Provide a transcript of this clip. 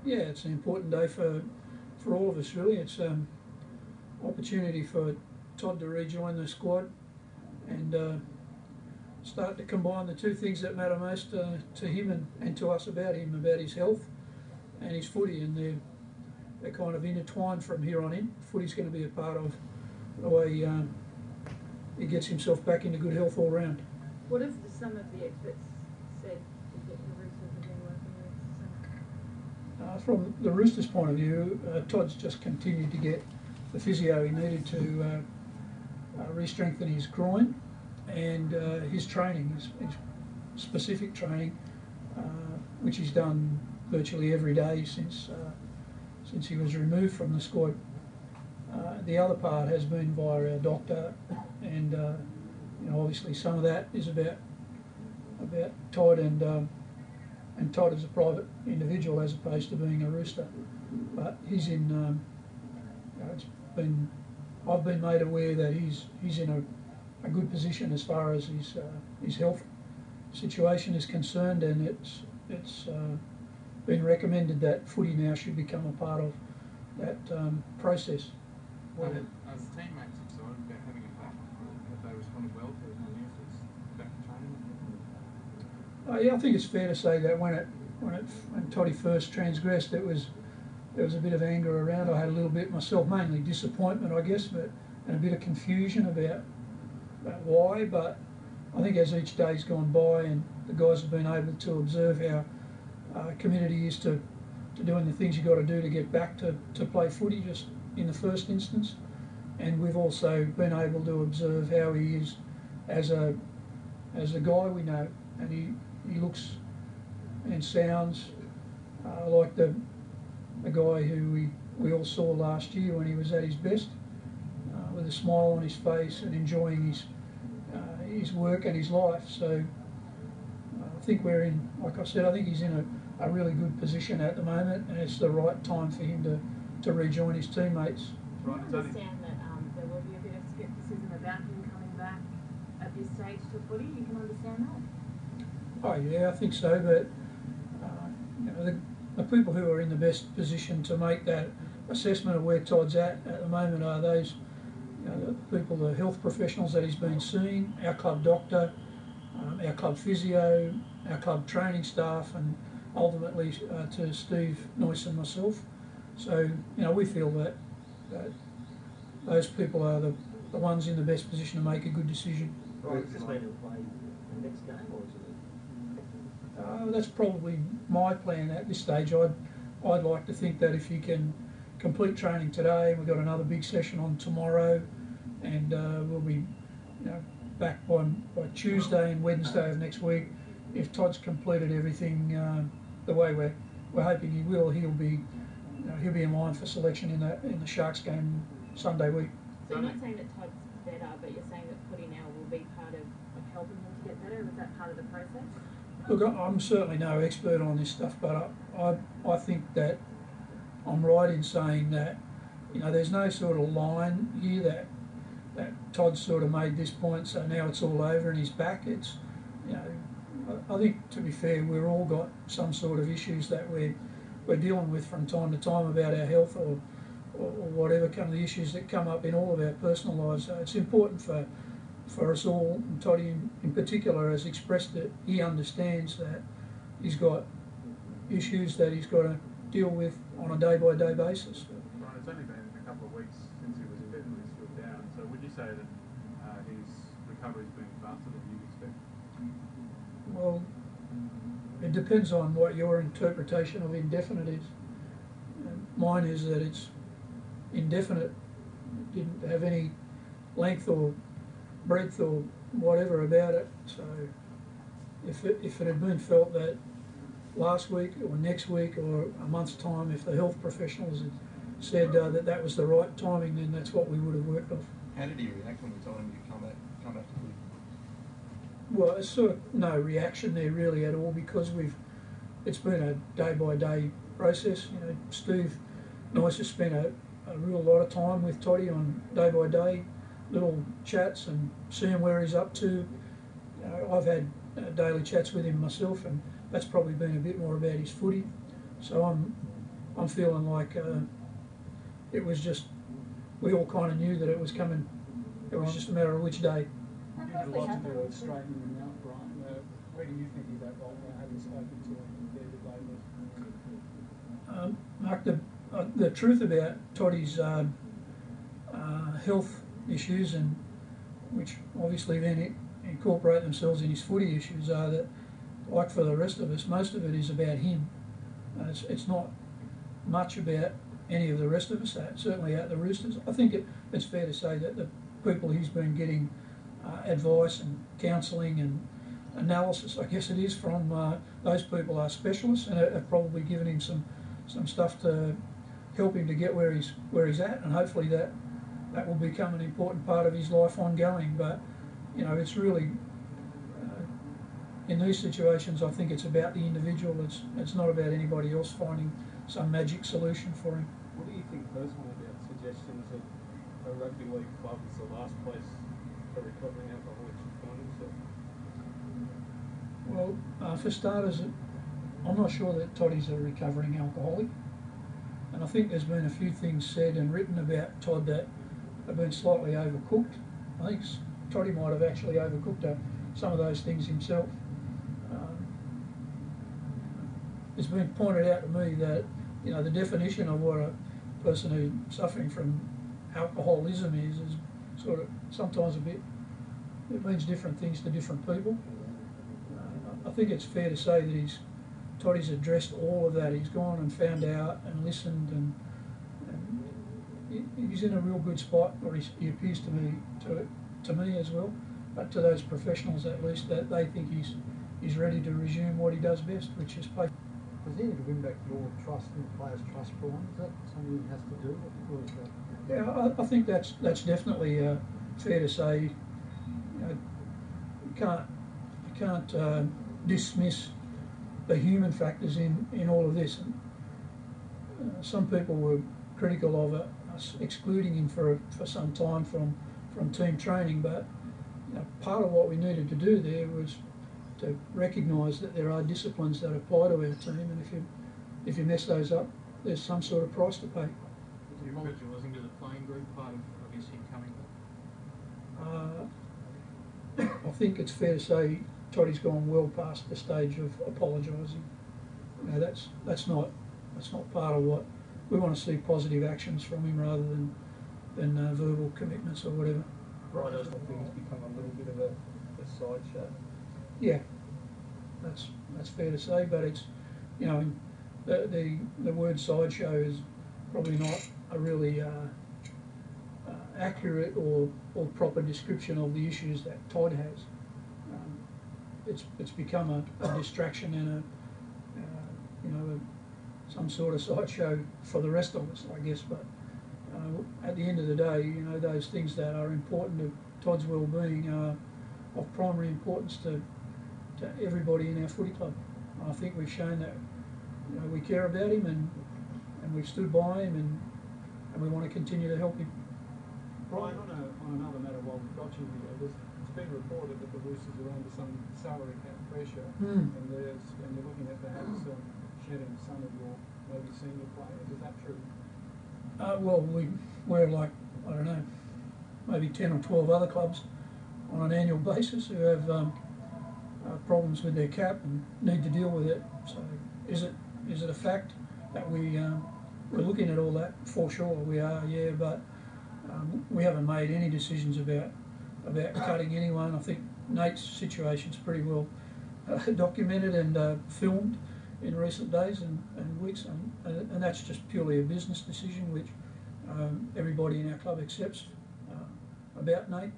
Yeah, it's an important day for all of us, really. It's opportunity for Todd to rejoin the squad and start to combine the two things that matter most to him and to us about him, about his health and his footy, and they're kind of intertwined from here on in. Footy's going to be a part of the way he gets himself back into good health all round. What have some of the experts said to get the Roosters have been working with? From the Roosters' point of view, Todd's just continued to get the physio he needed to re-strengthen his groin, and his training, his specific training, which he's done virtually every day since he was removed from the squad. The other part has been via our doctor, and obviously some of that is about Todd and Todd as a private individual as opposed to being a Rooster. But he's in. I've been made aware that he's in a good position as far as his health situation is concerned, and it's been recommended that footy now should become a part of that process. Well, as teammates excited about having him back, have they responded well to the news that's back to training? Yeah, I think it's fair to say that when Toddy first transgressed, there was a bit of anger around. I had a little bit myself, mainly disappointment, I guess, and a bit of confusion about why. But I think as each day's gone by and the guys have been able to observe how committed he is to doing the things you got to do to get back to play footy, just in the first instance, and we've also been able to observe how he is as a guy we know, and he looks and sounds like the guy who we all saw last year when he was at his best, with a smile on his face and enjoying his work and his life. So I think we're in, like I said, I think he's in a really good position at the moment, and it's the right time for him to rejoin his teammates. Do you understand that there will be a bit of scepticism about him coming back at this stage to footy? You can understand that? Oh yeah, I think so, but the people who are in the best position to make that assessment of where Todd's at the moment are those the people, the health professionals that he's been seeing, our club doctor, our club physio, our club training staff, and ultimately to Steve Noyce and myself. So we feel that those people are the ones in the best position to make a good decision. Right, is this man will play the next game, or is it? That's probably my plan at this stage. I'd like to think that if he can complete training today, we've got another big session on tomorrow, and we'll be back by Tuesday and Wednesday of next week. If Todd's completed everything the way we're hoping he will, he'll be in line for selection in the Sharks game Sunday week. So you're not saying that Todd's better, but you're saying that footy now will be part of helping him to get better? Was that part of the process? Look, I'm certainly no expert on this stuff, but I think that I'm right in saying that there's no sort of line here that Todd sort of made this point, so now it's all over and he's back. It's I think, to be fair, we've all got some sort of issues that we're dealing with from time to time about our health or whatever kind of the issues that come up in all of our personal lives. So it's important for us all, and Toddy in particular has expressed that he understands that he's got issues that he's got to deal with on a day-by-day basis. Right, it's only been a couple of weeks since he was indefinitely stood down, so would you say that his recovery's been faster than you'd expect? Well, it depends on what your interpretation of indefinite is. Mine is that it's indefinite. It didn't have any length or breadth or whatever about it. So if it had been felt that last week or next week or a month's time, if the health professionals had said that was the right timing, then that's what we would have worked off. How did he react when we told him to come back to footy? Well, it's sort of no reaction there really at all, because it's been a day-by-day process. Steve Noyce has spent a real lot of time with Toddy on day-by-day little chats and seeing where he's up to. I've had daily chats with him myself, and that's probably been a bit more about his footy. So I'm feeling like it was just, we all kind of knew that it was coming. It was just a matter of which day. You did a lot to do with straightening him out, Brian. Where do you think he's at right now, having spoken to him there today? Mark, the truth about Toddy's health issues, and which obviously then incorporate themselves in his footy issues, are that, like for the rest of us, most of it is about him. It's not much about any of the rest of us, certainly out the Roosters. I think it's fair to say that the people he's been getting advice and counselling and analysis, I guess it is, from those people are specialists and have probably given him some stuff to help him to get where he's at, and hopefully that will become an important part of his life ongoing. But you know, it's really in these situations, I think it's about the individual. It's not about anybody else finding some magic solution for him. What do you think personally about suggestions that a rugby league club is the last place for recovering alcoholics should find himself? Well, for starters, I'm not sure that Toddy's a recovering alcoholic, and I think there's been a few things said and written about Todd that have been slightly overcooked. I think Toddy might have actually overcooked some of those things himself. It's been pointed out to me that, you know, the definition of what a person who's suffering from alcoholism is sort of sometimes it means different things to different people. I think it's fair to say that Toddy's addressed all of that. He's gone and found out and listened, and he's in a real good spot, or he appears to be to me as well, but to those professionals at least, that they think he's ready to resume what he does best, which is play. Does he need to win back your trust and the players' trust, Brian? Is that something he has to do? Or is that... Yeah, I think that's definitely fair to say. You know, you can't dismiss the human factors in all of this. And, some people were critical of us excluding him for some time from team training, but you know, part of what we needed to do there was to recognise that there are disciplines that apply to our team, and if you mess those up, there's some sort of price to pay. Do you put listening to the playing group part of his him coming back? I think it's fair to say Toddy's gone well past the stage of apologising. You know, that's not part of what we want to see. Positive actions from him rather than verbal commitments or whatever. Right, those things become a little bit of a sideshow. Yeah, that's fair to say, but it's, you know, the word sideshow is probably not a really accurate or proper description of the issues that Todd has. It's become a distraction and you know, some sort of sideshow for the rest of us, I guess. But at the end of the day, you know, those things that are important to Todd's well-being are of primary importance to everybody in our footy club. I think we've shown that, you know, we care about him and we've stood by him and we want to continue to help him. Brian, on another matter, while we've got you here, it's been reported that the Roosters are under some salary cap pressure, and they're looking at perhaps shedding some of your maybe senior players. Is that true? Well, we're like, I don't know, maybe 10 or 12 other clubs on an annual basis who have problems with their cap and need to deal with it. So is it a fact that we're looking at all that? For sure we are, yeah, but we haven't made any decisions about cutting anyone. I think Nate's situation's pretty well documented and filmed in recent days and weeks, and that's just purely a business decision which everybody in our club accepts about Nate.